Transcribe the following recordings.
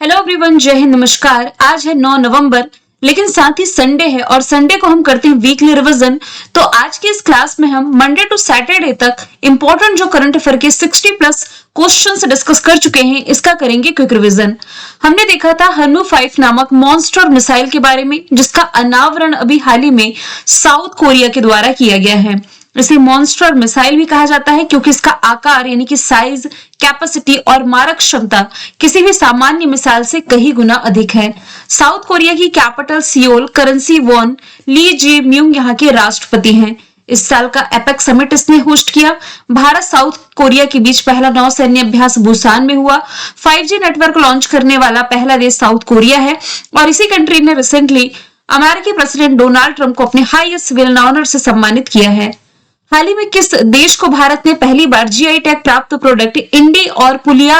Hello everyone, जय हिंद, नमस्कार। आज है 9 नवंबर, लेकिन साथ ही संडे है और संडे को हम करते हैं वीकली रिवीजन। तो आज की इस क्लास में हम मंडे टू सैटरडे तक इंपॉर्टेंट जो करंट अफेयर के 60 प्लस क्वेश्चंस डिस्कस कर चुके हैं, इसका करेंगे क्विक रिवीजन। हमने देखा था हनु 5 नामक मॉन्स्टर मिसाइल के बारे में, जिसका अनावरण अभी हाल ही में साउथ कोरिया के द्वारा किया गया है। इसे मॉन्स्टर मिसाइल भी कहा जाता है क्योंकि इसका आकार यानी कि साइज, कैपेसिटी और मारक क्षमता किसी भी सामान्य मिसाइल से कई गुना अधिक है। साउथ कोरिया की कैपिटल सियोल, करेंसी वॉन ली जे म्यूंग यहाँ के राष्ट्रपति हैं। इस साल का एपेक समिट इसने होस्ट किया। भारत साउथ कोरिया के बीच पहला नौसैन्य अभ्यास बुसान में हुआ। 5G नेटवर्क लॉन्च करने वाला पहला देश साउथ कोरिया है और इसी कंट्री ने रिसेंटली अमेरिकी प्रेसिडेंट डोनाल्ड ट्रंप को अपने हाईएस्ट सिविल ऑनर से सम्मानित किया है। हाल ही में किस देश को भारत ने पहली बार जीआई टैग प्राप्त प्रोडक्ट इंडी और पुलिया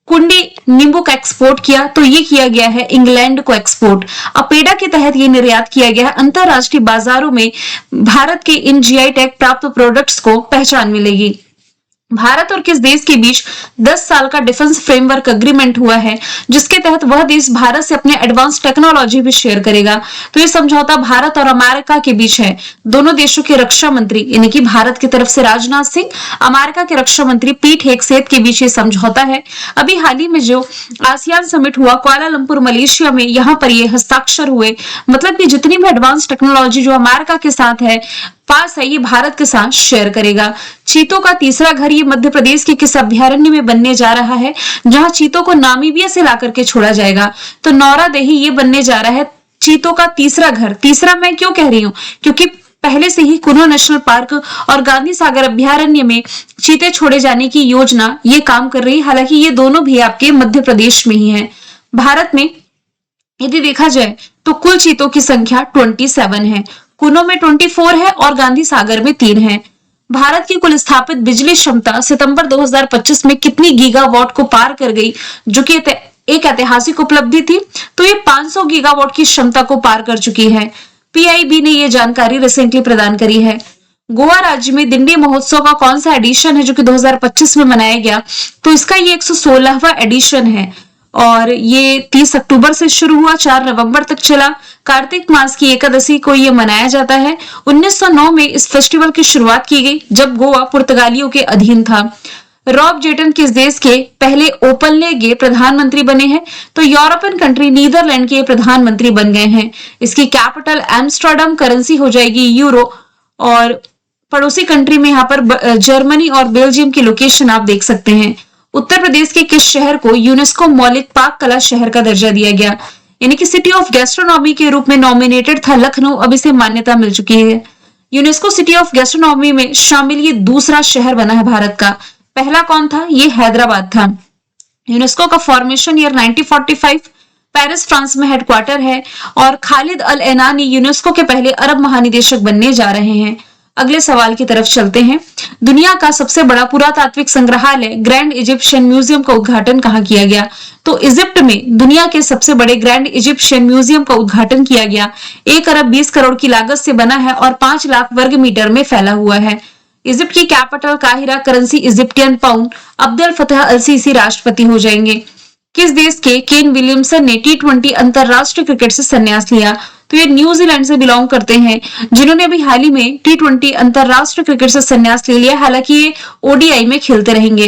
कुंडी नींबू का एक्सपोर्ट किया? तो ये किया गया है इंग्लैंड को एक्सपोर्ट। अपेडा के तहत ये निर्यात किया गया है। अंतरराष्ट्रीय बाजारों में भारत के इन जीआई टैग प्राप्त प्रोडक्ट्स को पहचान मिलेगी। भारत और किस देश के बीच 10 साल का डिफेंस फ्रेमवर्क एग्रीमेंट हुआ है, जिसके तहत वह देश भारत से अपने एडवांस टेक्नोलॉजी भी शेयर करेगा? तो ये समझौता भारत और अमेरिका के बीच है। दोनों देशों के रक्षा मंत्री यानी कि भारत की तरफ से राजनाथ सिंह, अमेरिका के रक्षा मंत्री पीट हेगसेथ के बीच ये समझौता है। अभी हाल ही में जो आसियान समिट हुआ कुआलालंपुर मलेशिया में, यहाँ पर ये हस्ताक्षर हुए। मतलब कि जितनी भी एडवांस टेक्नोलॉजी जो अमेरिका के साथ है पास है, ये भारत के साथ शेयर करेगा। चीतों का तीसरा घर ये मध्य प्रदेश के किस अभ्यारण्य में बनने जा रहा है, जहां चीतों को नामीबिया से ला करके छोड़ा जाएगा? तो नौरादेही ये बनने जा रहा है चीतों का तीसरा घर। तीसरा मैं क्यों कह रही हूँ, क्योंकि पहले से ही कुनो नेशनल पार्क और गांधी सागर अभ्यारण्य में चीते छोड़े जाने की योजना ये काम कर रही है। हालांकि ये दोनों भी आपके मध्य प्रदेश में ही है। भारत में यदि देखा जाए तो कुल चीतों की संख्या 27 है। कुनो में 24 है और गांधी सागर में 3 है। भारत की कुल स्थापित बिजली क्षमता सितंबर 2025 में कितनी गीगावाट को पार कर गई, जो कि एक ऐतिहासिक उपलब्धि थी। तो ये 500 गीगावाट की क्षमता को पार कर चुकी है। पीआईबी ने ये जानकारी रिसेंटली प्रदान करी है। गोवा राज्य में दिंडी महोत्सव का कौन सा एडिशन है जो कि 2025 में मनाया गया? तो इसका ये 116वां एडिशन है और ये 30 अक्टूबर से शुरू हुआ, 4 नवंबर तक चला। कार्तिक मास की एकादशी को ये मनाया जाता है। 1909 में इस फेस्टिवल की शुरुआत की गई, जब गोवा पुर्तगालियों के अधीन था। रॉब जेटन किस देश के पहले ओपनली गे प्रधानमंत्री बने हैं? तो यूरोपियन कंट्री नीदरलैंड के प्रधानमंत्री बन गए हैं। इसकी कैपिटल एम्स्टर्डम, करेंसी हो जाएगी यूरो और पड़ोसी कंट्री में यहाँ पर जर्मनी और बेल्जियम की लोकेशन आप देख सकते हैं। उत्तर प्रदेश के किस शहर को यूनेस्को मौलिक पाक कला शहर का दर्जा दिया गया, यानी कि सिटी ऑफ गैस्ट्रोनॉमी के रूप में नॉमिनेटेड था लखनऊ, अब इसे मान्यता मिल चुकी है। यूनेस्को सिटी ऑफ गैस्ट्रोनॉमी में शामिल ये दूसरा शहर बना है भारत का। पहला कौन था? ये हैदराबाद था। यूनेस्को का फॉर्मेशन ईयर 1945, पेरिस फ्रांस में हेडक्वार्टर है और खालिद अल एनानी यूनेस्को के पहले अरब महानिदेशक बनने जा रहे हैं। अगले सवाल की तरफ चलते हैं। दुनिया का सबसे बड़ा पुरातात्विक संग्रहालय ग्रैंड इजिप्शियन म्यूजियम का उद्घाटन कहाँ किया गया? तो इजिप्ट में दुनिया के सबसे बड़े ग्रैंड इजिप्शियन म्यूजियम का उद्घाटन किया गया। 1 अरब 20 करोड़ की लागत से बना है और 5 लाख वर्ग मीटर में फैला हुआ है। इजिप्ट की कैपिटल काहिरा, currency Egyptian pound. Abdel Fattah al Sisi राष्ट्रपति हो जाएंगे। किस देश के केन विलियमसन ने T20 अंतरराष्ट्रीय क्रिकेट से संन्यास लिया? तो ये न्यूजीलैंड से बिलोंग करते हैं, जिन्होंने अभी हाल ही में T20 अंतरराष्ट्रीय क्रिकेट से संन्यास ले लिया। हालांकि ये ओडीआई में खेलते रहेंगे।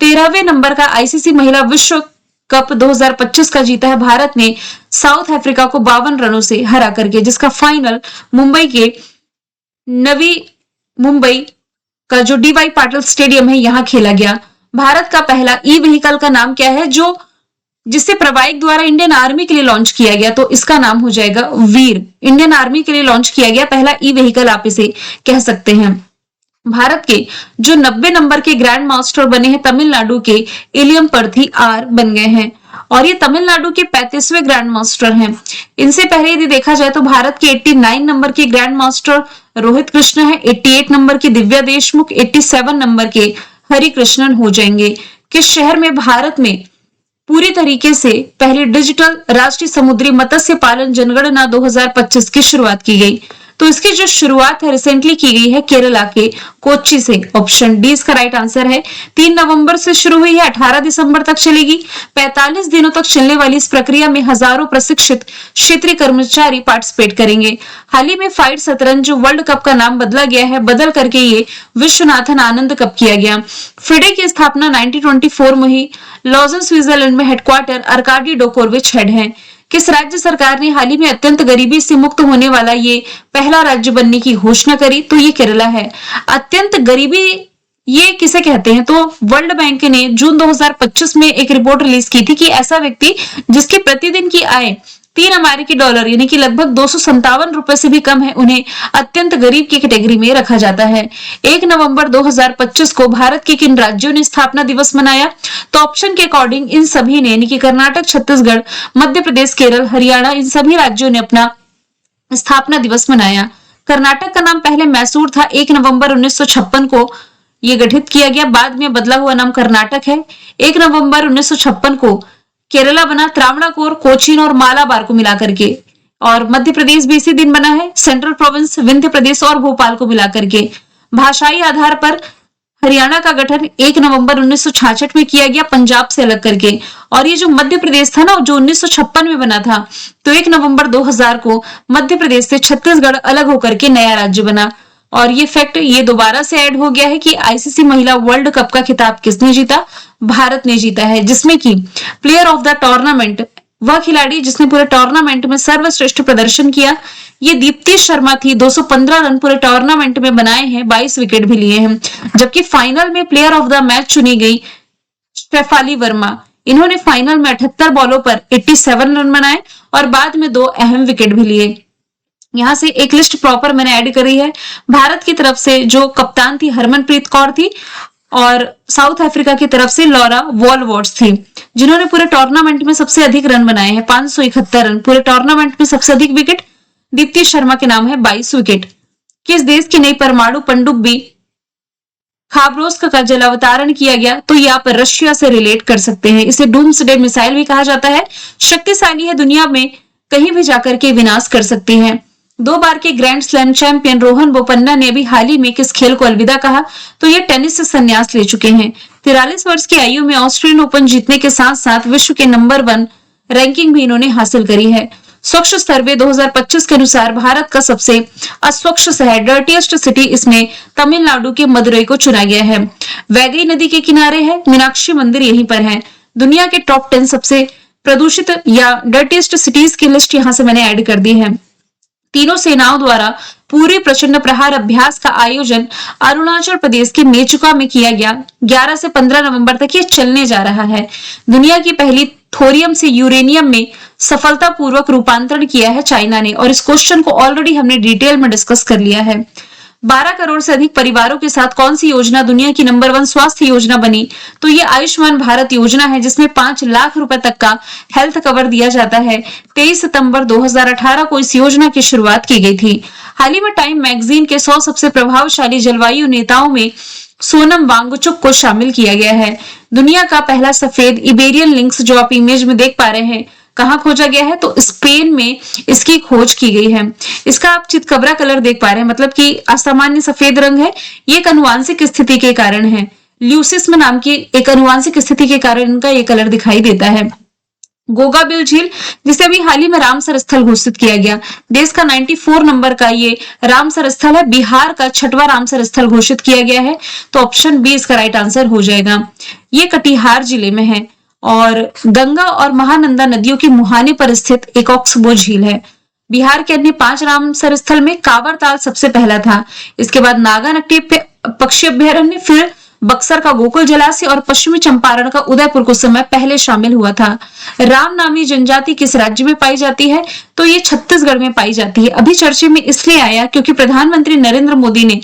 13वें नंबर का आईसीसी महिला विश्व कप 2025 का जीता है भारत ने साउथ अफ्रीका को 52 रनों से हरा करके, जिसका फाइनल मुंबई के नवी मुंबई का जो डीवाई पाटिल स्टेडियम है यहाँ खेला गया। भारत का पहला ई व्हीकल का नाम क्या है जिसे प्रवाइक द्वारा इंडियन आर्मी के लिए लॉन्च किया गया? तो इसका नाम हो जाएगा वीर। इंडियन आर्मी के लिए लॉन्च किया गया पहला ई व्हीकल आप इसे कह सकते हैं। भारत के जो 90 नंबर के ग्रैंड मास्टर बने हैं तमिलनाडु के इलियम परथी आर बन गए हैं और ये तमिलनाडु के 35वें ग्रैंड मास्टर हैं। इनसे पहले यदि देखा जाए तो भारत के 89 नंबर के ग्रैंड मास्टर रोहित कृष्ण है, 88 नंबर की दिव्या देशमुख, 87 नंबर के हरि कृष्णन हो जाएंगे। किस शहर में भारत में पूरी तरीके से पहले डिजिटल राष्ट्रीय समुद्री मत्स्य पालन जनगणना 2025 की शुरुआत की गई? तो इसकी जो शुरुआत है रिसेंटली की गई है केरला के कोच्चि से। ऑप्शन डी इसका राइट आंसर है। 3 नवंबर से शुरू हुई है, 18 दिसंबर तक चलेगी। 45 दिनों तक चलने वाली इस प्रक्रिया में हजारों प्रशिक्षित क्षेत्रीय कर्मचारी पार्टिसिपेट करेंगे। हाल ही में फाइड शतरंज वर्ल्ड कप का नाम बदला गया है, बदल करके ये विश्वनाथन आनंद कप किया गया। फिडे की स्थापना 1924 में हुई। लॉजन स्विट्जरलैंड में हेडक्वार्टर अर्काडी डोकोरविच हेड है। किस राज्य सरकार ने हाल ही में अत्यंत गरीबी से मुक्त होने वाला ये पहला राज्य बनने की घोषणा करी? तो ये केरला है। अत्यंत गरीबी ये किसे कहते हैं? तो वर्ल्ड बैंक ने जून 2025 में एक रिपोर्ट रिलीज की थी कि ऐसा व्यक्ति जिसकी प्रतिदिन की आय $3 यानी कि लगभग 257 रुपए से भी कम है, उन्हें अत्यंत गरीब की कैटेगरी में रखा जाता है। 1 नवंबर 2025 को भारत के किन राज्यों ने स्थापना दिवस मनाया? तो ऑप्शन के अकॉर्डिंग इन सभी ने, यानी कि कर्नाटक, छत्तीसगढ़, मध्य प्रदेश, केरल, हरियाणा, इन सभी राज्यों ने अपना स्थापना दिवस मनाया। कर्नाटक का नाम पहले मैसूर था। 1 नवंबर 1956 को ये गठित किया गया, बाद में बदला हुआ नाम कर्नाटक है। 1 नवंबर 1956 को केरला बना त्रावणकोर, कोचीन और मालाबार को मिलाकर के। और मध्य प्रदेश भी इसी दिन बना है, सेंट्रल प्रोविंस, विंध्य प्रदेश और भोपाल को मिलाकर के। भाषाई आधार पर हरियाणा का गठन 1 नवंबर 1966 में किया गया, पंजाब से अलग करके। और ये जो मध्य प्रदेश था ना, जो 1956 में बना था, तो 1 नवंबर 2000 को मध्य प्रदेश से छत्तीसगढ़ अलग होकर के नया राज्य बना। और ये फैक्ट ये दोबारा से ऐड हो गया है कि आईसीसी महिला वर्ल्ड कप का खिताब किसने जीता? भारत ने जीता है, जिसमें कि प्लेयर ऑफ द टूर्नामेंट, वह खिलाड़ी जिसने पूरे टूर्नामेंट में सर्वश्रेष्ठ प्रदर्शन किया, ये दीप्ति शर्मा थी। 215 रन पूरे टूर्नामेंट में बनाए हैं, 22 विकेट भी लिए हैं। जबकि फाइनल में प्लेयर ऑफ द मैच चुनी गई शेफाली वर्मा। इन्होंने फाइनल में 78 बॉलों पर 87 रन बनाए और बाद में 2 अहम विकेट भी लिए। यहाँ से एक लिस्ट प्रॉपर मैंने ऐड करी है। भारत की तरफ से जो कप्तान थी हरमनप्रीत कौर थी, और साउथ अफ्रीका की तरफ से लॉरा वॉलवर्ड्स थी, जिन्होंने पूरे टूर्नामेंट में सबसे अधिक रन बनाए हैं, 571 रन। पूरे टूर्नामेंट में सबसे अधिक विकेट दीप्ति शर्मा के नाम है, 22 विकेट। किस देश की नई परमाणु पनडुब्बी खाबरोव्स्क का जलावतरण किया गया? तो ये आप रशिया से रिलेट कर सकते हैं। इसे डूम्सडे मिसाइल भी कहा जाता है। शक्तिशाली है, दुनिया में कहीं भी जाकर के विनाश कर सकती है। 2 बार के grand slam champion Rohan Bopanna ने अभी हाल ही में किस खेल को अलविदा कहा? तो ये टेनिस से संन्यास ले चुके हैं। 43 वर्ष की आयु में ऑस्ट्रेलियन ओपन जीतने के साथ साथ विश्व के नंबर 1 रैंकिंग भी इन्होंने हासिल करी है। स्वच्छ सर्वे 2025 के अनुसार भारत का सबसे अस्वच्छ शहर, डर्टीएस्ट सिटी, इसमें तमिलनाडु के मदुरई को चुना गया है। वैगई नदी के किनारे है, मीनाक्षी मंदिर यहीं पर है। दुनिया के टॉप 10 सबसे प्रदूषित या डर्टीएस्ट सिटीज की लिस्ट यहाँ से मैंने ऐड कर दी है। तीनों सेनाओं द्वारा पूरी प्रचंड प्रहार अभ्यास का आयोजन अरुणाचल प्रदेश के मेचुका में किया गया। 11 से 15 नवंबर तक ये चलने जा रहा है। दुनिया की पहली थोरियम से यूरेनियम में सफलतापूर्वक रूपांतरण किया है चाइना ने, और इस क्वेश्चन को ऑलरेडी हमने डिटेल में डिस्कस कर लिया है। 12 करोड़ से अधिक परिवारों के साथ कौन सी योजना दुनिया की नंबर 1 स्वास्थ्य योजना बनी? तो ये आयुष्मान भारत योजना है, जिसमें 5 लाख रुपए तक का हेल्थ कवर दिया जाता है। 23 सितंबर 2018 को इस योजना की शुरुआत की गई थी। हाल ही में टाइम मैगजीन के 100 सबसे प्रभावशाली जलवायु नेताओं में सोनम वांगचुक को शामिल किया गया है। दुनिया का पहला सफेद इबेरियन लिंक्स, जो आप इमेज में देख पा रहे हैं, कहाँ खोजा गया है? तो स्पेन में इसकी खोज की गई है। इसका आप चितकबरा कलर देख पा रहे हैं, मतलब कि असामान्य सफेद रंग है। ये एक अनुवांशिक स्थिति के कारण है। ल्यूसिस्म नाम की एक अनुवांशिक स्थिति के कारण इनका ये कलर दिखाई देता है। गोगाबिल झील, जिसे अभी हाल ही में रामसर स्थल घोषित किया गया, देश का 94 नंबर का ये रामसर स्थल है। बिहार का 6वां रामसर स्थल घोषित किया गया है, तो ऑप्शन बी इसका राइट आंसर हो जाएगा। ये कटिहार जिले में है और गंगा और महानंदा नदियों के मुहाने पर स्थित एक ऑक्सबो झील है। बिहार के अन्य 5 रामसर स्थल में कांवर ताल सबसे पहला था। इसके बाद नागानट्टी पक्षी अभ्यारण्य, फिर बक्सर का गोकुल जलाशय और पश्चिमी चंपारण का उदयपुर कुछ समय पहले शामिल हुआ था। राम नामी जनजाति किस राज्य में पाई जाती है? तो ये छत्तीसगढ़ में पाई जाती है। अभी चर्चे में इसलिए आया क्योंकि प्रधानमंत्री नरेंद्र मोदी ने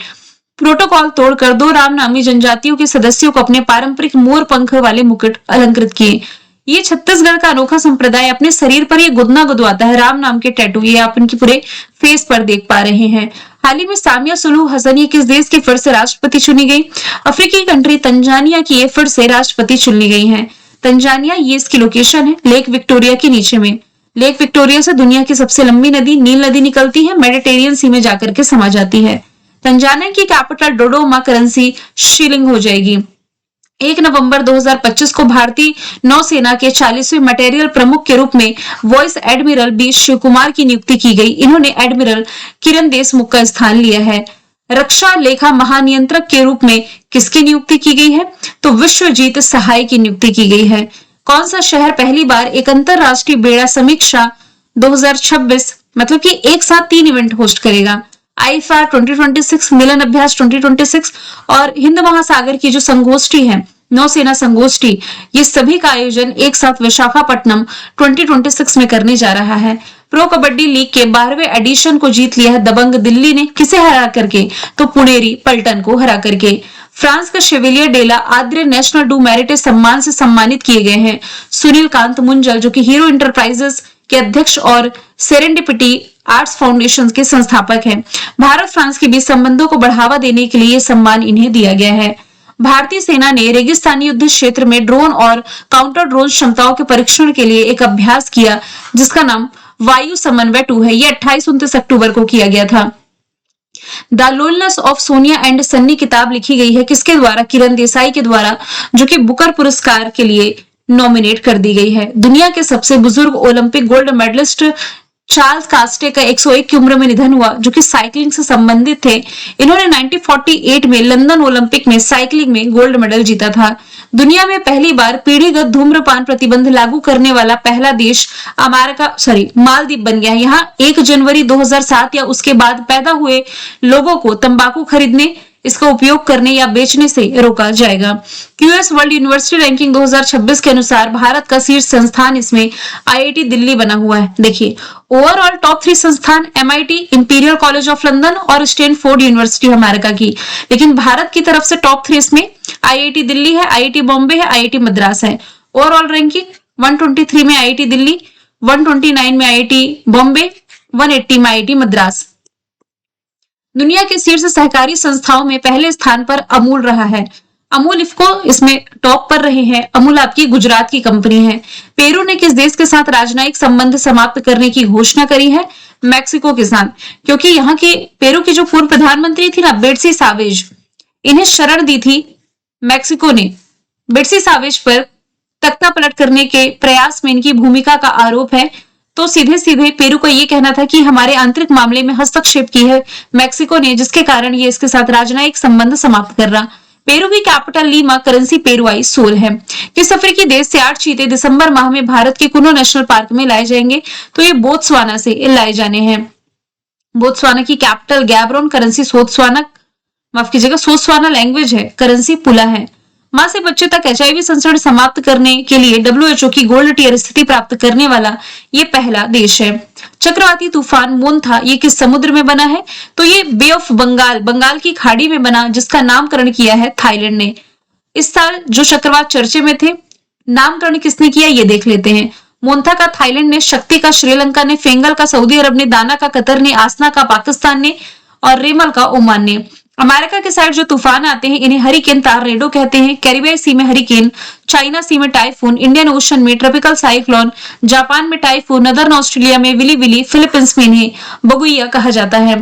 प्रोटोकॉल तोड़कर 2 राम नामी जनजातियों के सदस्यों को अपने पारंपरिक मोर पंख वाले मुकुट अलंकृत किए। ये छत्तीसगढ़ का अनोखा संप्रदाय अपने शरीर पर ये गुदना गुदवाता है राम नाम के टैटू, ये आप इनके पूरे फेस पर देख पा रहे हैं। हाल ही में सामिया सुलूहु हसन ये किस देश की फिर से राष्ट्रपति चुनी गई? अफ्रीकी कंट्री तंजानिया की ये फिर से राष्ट्रपति चुनी गई है। तंजानिया ये इसकी लोकेशन है, लेक विक्टोरिया के नीचे में। लेक विक्टोरिया से दुनिया की सबसे लंबी नदी नील नदी निकलती है, मेडिटेरियन सी में जाकर के समा जाती है। तंजानिया की कैपिटल डोडोमा करेंसी शिलिंग हो जाएगी। 1 नवंबर 2025 को भारतीय नौसेना के 40वें मटेरियल प्रमुख के रूप में vice admiral B Shiv Kumar की नियुक्ति की गई। इन्होंने एडमिरल किरण देशमुख का स्थान लिया है। रक्षा लेखा महानियंत्रक के रूप में किसकी नियुक्ति की गई है? तो विश्वजीत सहाय की नियुक्ति की गई है। कौन सा शहर पहली बार एक अंतरराष्ट्रीय बेड़ा समीक्षा 2026 मतलब कि एक साथ 3 इवेंट होस्ट करेगा? आईफा 2026, मिलन अभ्यास 2026 और हिंद महासागर की जो संगोष्ठी है, नौसेना संगोष्ठी, ये सभी का आयोजन एक साथ विशाखापट्टनम 2026 में करने जा रहा है। प्रो कबड्डी लीग के 12वें एडिशन को जीत लिया है दबंग दिल्ली ने, किसे हरा करके? तो पुणेरी पल्टन को हरा करके। फ्रांस का Chevalier de la Ordre national du Merite सम्मान से सम्मानित किए गए हैं सुनील कांत मुंजल, जो कि हीरो इंटरप्राइजेस के अध्यक्ष और सेरेंडिपिटी आर्ट्स फाउंडेशन के संस्थापक हैं। भारत फ्रांस के बीच संबंधों को बढ़ावा देने के लिए सम्मान इन्हें दिया गया है। भारतीय सेना ने रेगिस्तानी युद्ध क्षेत्र में ड्रोन और काउंटर ड्रोन क्षमताओं के परीक्षण के लिए एक अभ्यास किया जिसका नाम वायु समन्वय 2 है। यह 28-29 अक्टूबर को किया गया था। The loneliness of Sonia and Sunny किताब लिखी गई है किसके द्वारा? किरण देसाई के द्वारा, जो कि बुकर पुरस्कार के लिए नॉमिनेट कर दी गई है। दुनिया के सबसे बुजुर्ग ओलंपिक गोल्ड मेडलिस्ट चार्ल्स कास्टे का 101 की उम्र में निधन हुआ, जो कि साइकिलिंग से संबंधित थे। इन्होंने 1948 में लंदन ओलंपिक में साइकिलिंग में गोल्ड मेडल जीता था। दुनिया में पहली बार पीढ़ीगत धूम्रपान प्रतिबंध लागू करने वाला पहला देश मालदीव बन गया। यहाँ 1 जनवरी 2007 या उसके बाद पैदा हुए लोगों को तंबाकू खरीदने, इसका उपयोग करने या बेचने से रोका जाएगा। क्यूएस वर्ल्ड यूनिवर्सिटी रैंकिंग 2026 के अनुसार भारत का शीर्ष संस्थान इसमें आईआईटी दिल्ली बना हुआ है। देखिए, ओवरऑल टॉप 3 संस्थान MIT, imperial college of London और स्टैनफोर्ड यूनिवर्सिटी अमेरिका की, लेकिन भारत की तरफ से टॉप 3 इसमें आईआईटी दिल्ली है, आईआईटी बॉम्बे है, आईआईटी मद्रास है। ओवरऑल रैंकिंग 123 में आईआईटी दिल्ली, 129 में आईआईटी बॉम्बे, 180 में आईआईटी मद्रास। दुनिया के शीर्ष सहकारी संस्थाओं में पहले स्थान पर अमूल रहा है। अमूल इफको इसमें टॉप पर रहे हैं। अमूल आपकी गुजरात की कंपनी है। पेरू ने किस देश के साथ राजनयिक संबंध समाप्त करने की घोषणा करी है? मैक्सिको के साथ, क्योंकि यहाँ की पेरू की जो पूर्व प्रधानमंत्री थी ना, बेट्सी सावेज, इन्हें शरण दी थी मैक्सिको ने। बेट्सी सावेज पर तख्ता पलट करने के प्रयास में इनकी भूमिका का आरोप है। तो सीधे सीधे पेरू का ये कहना था कि हमारे आंतरिक मामले में हस्तक्षेप की है मैक्सिको ने, जिसके कारण ये इसके साथ राजनयिक संबंध समाप्त कर रहा। पेरू की कैपिटल लीमा, करेंसी पेरुआई सोल है। किस अफ्रीकी देश से 8 चीते दिसंबर माह में भारत के कुनो नेशनल पार्क में लाए जाएंगे? तो ये बोत्सवाना से लाए जाने हैं। बोत्सवाना की कैपिटल गैब्रोन, करेंसी सोत्सवाना, माफ कीजिएगा सोत्सवाना लैंग्वेज है, करेंसी पुला है। मां से बच्चे तक एचआईवी संसर्ग समाप्त करने के लिए डब्ल्यूएचओ की गोल्ड टियर स्थिति प्राप्त करने वाला ये पहला देश है। चक्रवाती तूफान मोन्था ये किस समुद्र में बना है? तो ये बे ऑफ बंगाल, बंगाल की खाड़ी में बना, जिसका नामकरण किया है थाईलैंड ने। इस साल जो चक्रवात चर्चे में थे, नामकरण किसने किया ये देख लेते हैं। मोन्था का थाईलैंड ने, शक्ति का श्रीलंका ने, फेंगल का सऊदी अरब ने, दाना का कतर ने, आसना का पाकिस्तान ने और रेमल का ओमान ने। अमेरिका के साइड जो तूफान आते हैं इन्हें हरिकेन टॉर्नेडो कहते हैं। कैरिबियाई सी में हरिकेन, चाइना सी में टाइफून, इंडियन ओशन में ट्रॉपिकल साइक्लोन, जापान में टाइफून, नदर्न ऑस्ट्रेलिया में विली विली, फिलीपींस में इन्हें बगुइया कहा जाता है।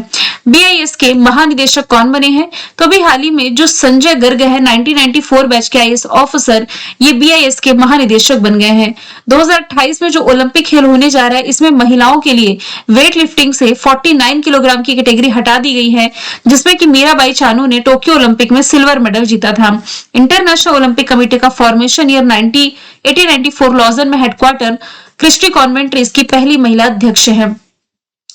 बीआईएस के महानिदेशक कौन बने हैं? तो अभी हाल ही में जो संजय गर्ग है 1994 बैच के आईएएस ऑफिसर, ये बीआईएस के महानिदेशक बन गए हैं। 2028 में जो ओलंपिक खेल होने जा रहा है इसमें महिलाओं के लिए वेट लिफ्टिंग से 49 किलोग्राम की कैटेगरी हटा दी गई है, जिसमें कि मीराबाई चानू ने टोक्यो ओलंपिक में सिल्वर मेडल जीता था। इंटरनेशनल ओलंपिक कमेटी का फॉर्मेशन ईयर 1894 लॉजन में हेडक्वार्टर, क्रिस्टी कॉन्वेंट इसकी पहली महिला अध्यक्ष है।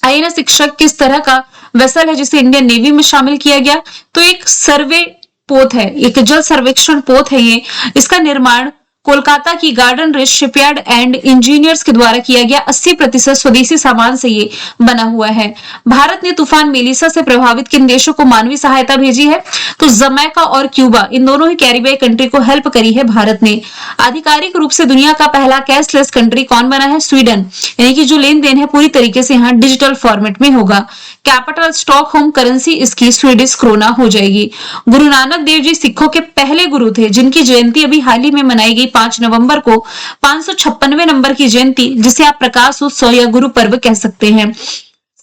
आईएनएस शिक्षक किस तरह का वेसल है जिसे इंडियन नेवी में शामिल किया गया? तो एक सर्वे पोत है, एक जल सर्वेक्षण पोत है ये। इसका निर्माण कोलकाता की garden rich shipyard and engineers के द्वारा किया गया। 80% स्वदेशी सामान से ये बना हुआ है। भारत ने तूफान मेलिसा से प्रभावित किन देशों को मानवीय सहायता भेजी है? तो जमैका और क्यूबा, इन दोनों ही कैरिबियाई कंट्री को हेल्प करी है भारत ने। आधिकारिक रूप से दुनिया का पहला कैशलेस कंट्री कौन बना है? स्वीडन, यानी कि जो लेन देन है पूरी तरीके से यहाँ डिजिटल फॉर्मेट में होगा। कैपिटल स्टॉकहोम, करेंसी इसकी स्वीडिश क्रोना हो जाएगी। गुरु नानक देव जी सिखों के पहले गुरु थे, जिनकी जयंती अभी हाल ही में मनाई गई 5 नवंबर को 556वें नंबर की जयंती, जिसे आप प्रकाश उत्सव या गुरु पर्व कह सकते हैं।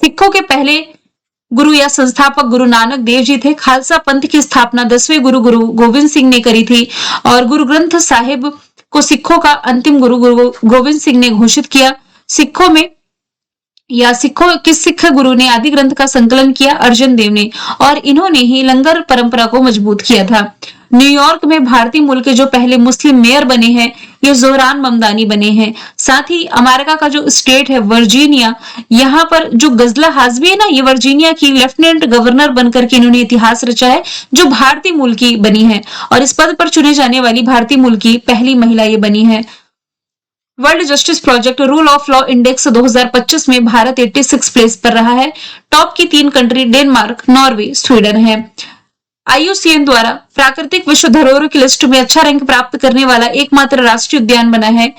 सिखों के पहले गुरु या संस्थापक गुरु नानक देव जी थे। खालसा पंथ की स्थापना 10वें गुरु गुरु गोविंद सिंह ने करी थी और गुरु ग्रंथ साहिब को सिखों का अंतिम गुरु गुरु गोविंद सिंह ने घोषित किया। सिखों किस सिख गुरु ने आदि ग्रंथ का संकलन किया? अर्जन देव ने, और इन्होंने ही लंगर परंपरा को मजबूत किया था। न्यूयॉर्क में भारतीय मूल के जो पहले मुस्लिम मेयर बने हैं ये जोहरान ममदानी बने हैं। साथ ही अमेरिका का जो स्टेट है वर्जीनिया, यहाँ पर जो गजला हाजमी है ना, ये वर्जीनिया की लेफ्टिनेंट गवर्नर बनकर के इन्होंने इतिहास रचा है, जो भारतीय मूल की बनी है और इस पद पर चुने जाने वाली भारतीय मूल की पहली महिला ये बनी है। World justice project rule of law index 2025 में भारत 86 प्लेस पर रहा है। टॉप की 3 कंट्री डेनमार्क, नॉर्वे, स्वीडन है। IUCN द्वारा प्राकृतिक विश्व धरोहरों की लिस्ट में अच्छा रैंक प्राप्त करने वाला एकमात्र राष्ट्रीय उद्यान बना है।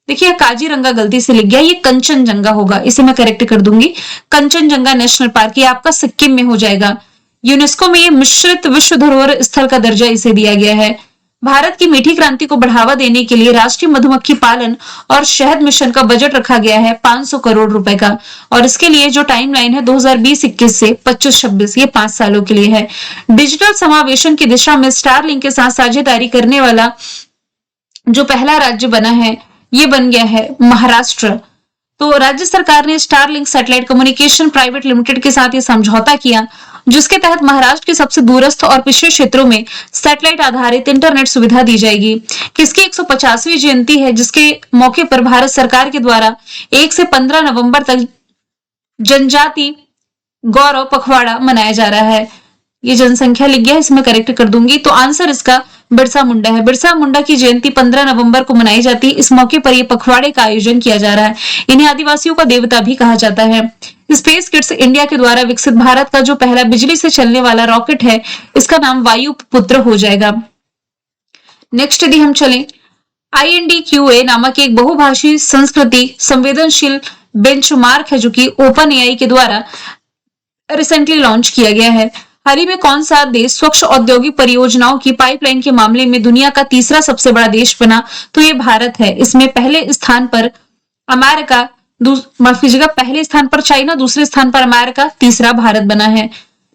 देखिए काजीरंगा गलती से लिख गया, ये कंचनजंगा होगा, इसे मैं करेक्ट कर दूंगी। कंचनजंगा नेशनल पार्क ये आपका सिक्किम में हो जाएगा। यूनेस्को में ये मिश्रित विश्व धरोहर स्थल का दर्जा इसे दिया गया है। भारत की मीठी क्रांति को बढ़ावा देने के लिए राष्ट्रीय मधुमक्खी पालन और शहद मिशन का बजट रखा गया है 500 करोड़ रुपए का, और इसके लिए जो टाइमलाइन है 2020-21 से 25-26, ये 5 सालों के लिए है। डिजिटल समावेशन की दिशा में स्टारलिंक के साथ साझेदारी करने वाला जो पहला राज्य बना है ये बन गया है महाराष्ट्र। तो राज्य सरकार ने Starlink satellite communication private limited के साथ ये समझौता किया, जिसके तहत महाराष्ट्र के सबसे दूरस्थ और पिछड़े क्षेत्रों में सैटेलाइट आधारित इंटरनेट सुविधा दी जाएगी। किसकी 150वीं जयंती है, जिसके मौके पर भारत सरकार के द्वारा 1 से 15 नवंबर तक जनजाति गौरव पखवाड़ा मनाया जा रहा है। ये जनसंख्या लिख गया, इसमें करेक्ट कर दूंगी। तो आंसर इसका बिरसा मुंडा है। बिरसा मुंडा की जयंती 15 नवंबर को मनाई जाती है। इस मौके पर यह पखवाड़े का आयोजन किया जा रहा है। इन्हें आदिवासियों का देवता भी कहा जाता है। स्पेस किड्स इंडिया के द्वारा विकसित भारत का जो पहला बिजली से चलने वाला रॉकेट है, इसका नाम वायु पुत्र हो जाएगा। नेक्स्ट यदि हम चलें, INDQA नामक एक बहुभाषी संस्कृति संवेदनशील बेंचमार्क है, जो कि ओपन AI के द्वारा रिसेंटली लॉन्च किया गया है। हाल ही में कौन सा देश स्वच्छ औद्योगिक परियोजनाओं की पाइपलाइन के मामले में दुनिया का तीसरा सबसे बड़ा देश बना? तो ये भारत है। इसमें पहले स्थान पर अमेरिका, माफ कीजिएगा, पहले स्थान पर चाइना, दूसरे स्थान पर अमेरिका, तीसरा भारत बना है।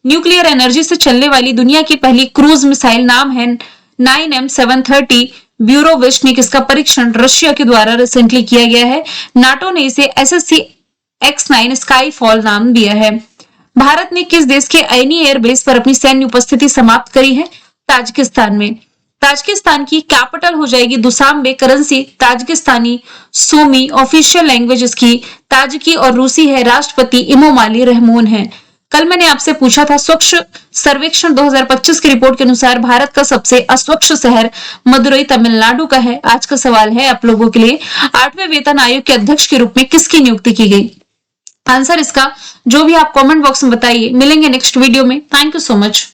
न्यूक्लियर एनर्जी से चलने वाली दुनिया की पहली क्रूज मिसाइल नाम है 9M730 ब्यूरोविस्निक। इसका परीक्षण रशिया के द्वारा रिसेंटली किया गया है। नाटो ने इसे SSC-X9 स्काईफॉल नाम दिया है। भारत ने किस देश के ऐनी एयरबेस पर अपनी सैन्य उपस्थिति समाप्त करी है? ताजिकिस्तान में। ताजिकिस्तान की कैपिटल हो जाएगी दुशांबे। करेंसी ताजिकिस्तानी सूमी। ऑफिशियल लैंग्वेज इसकी ताजिकी और रूसी है। राष्ट्रपति इमोमाली रहमोन है। कल मैंने आपसे पूछा था स्वच्छ सर्वेक्षण 2025 की रिपोर्ट के अनुसार भारत का सबसे अस्वच्छ शहर मदुरई तमिलनाडु का है। आज का सवाल है आप लोगों के लिए, 8वें वेतन आयोग के अध्यक्ष के रूप में किसकी नियुक्ति की गई? आंसर इसका जो भी आप कमेंट बॉक्स में बताइए। मिलेंगे नेक्स्ट वीडियो में। Thank you so much.